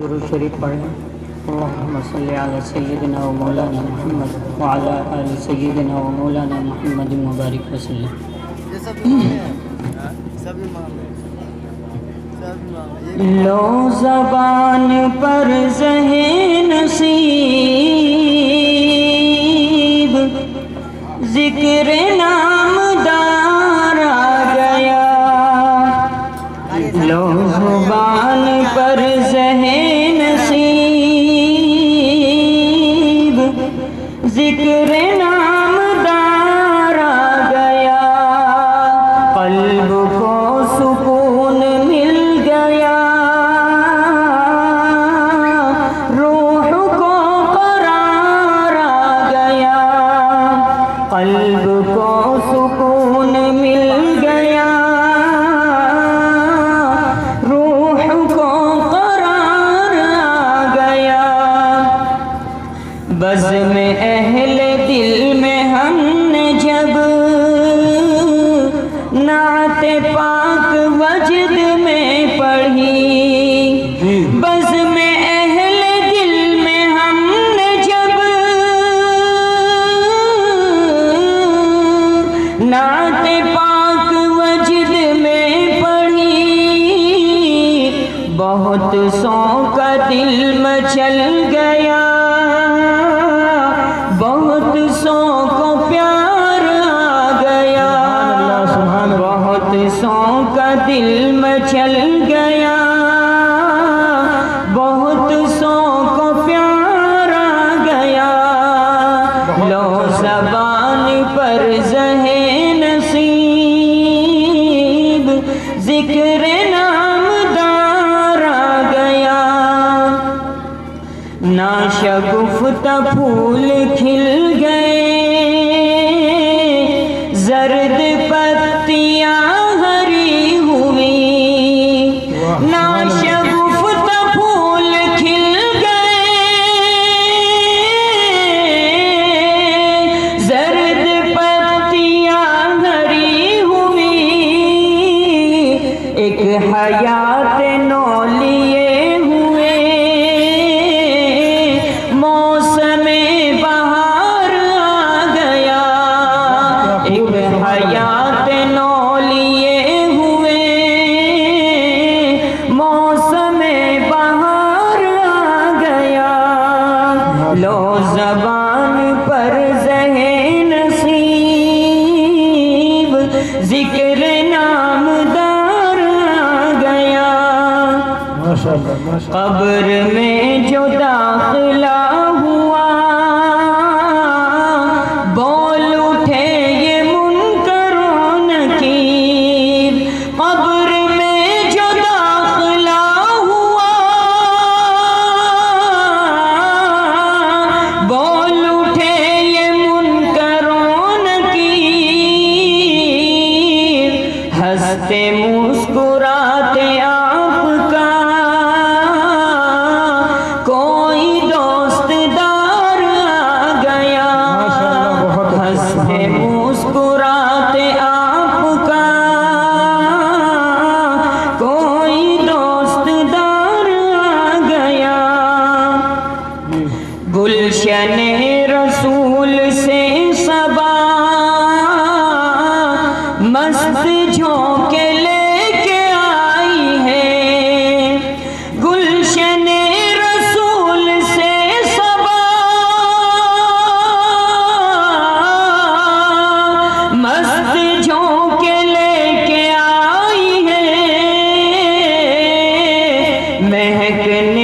दुरूद शरीफ पढ़ें। अल्लाहुम्मा सल्ली अला सय्यिदिना व मौलाना मुहम्मद व अला आलि सय्यिदिना व मौलाना मुहम्मद मुबारक वसल्लम। लो ज़बान पर ज़हे नसीब ज़िक्र नामदार आ गया। लो ज़बान पर ज़हे नसीब ज़िक्र नामदार आ गया। क़ल्ब को सुकून मिल गया, रूह को करार आ गया। क़ल्ब को सुकून मिल गया, रूह को करार आ गया। बज़ में अहले दिल में हमने जब नाते पाक वजद में पढ़ी। बज़ में अहले दिल में हमने जब नाते पाक वजद में पढ़ी। बहुत शौक़ दिल मचल गया, बहुत शौक़ प्यार आ गया। बहुत शौक़ दिल मचल गया, बहुत शौक़ प्यार आ गया। लो ज़बान पर ज़हे नसीब ज़िक्र नामदार आ गया। ना शगुफ़्ता फूल खिल गए, ज़र्द पत्तियाँ हरी हुई। ना शगुफ़्ता फूल खिल गए, ज़र्द पत्तियाँ हरी हुई। एक हयात नौ लिए हुए, मौसमे बहार आ गया। एक हयात नौ लिए हुए, मौसमे बहार आ गया। लो ज़बान पर ज़हे नसीब ज़िक्र नामदार आ गया। कब्र में जो दाखिला हुआ, बोल उठे ये मुनकर व नकीर। कब्र में जो दाखिला हुआ, बोल उठे ये मुनकर व नकीर। हंसते मुस्कुराते आपका कोई दोस्तदार आ गया। हंसते मुस्कुराते आपका कोई दोस्तदार आ गया। गुलशने रसूल से सबा मस्त झोंके लेके आई है। गुलशने रसूल से सबा मस्त झोंके लेके आई है। महकने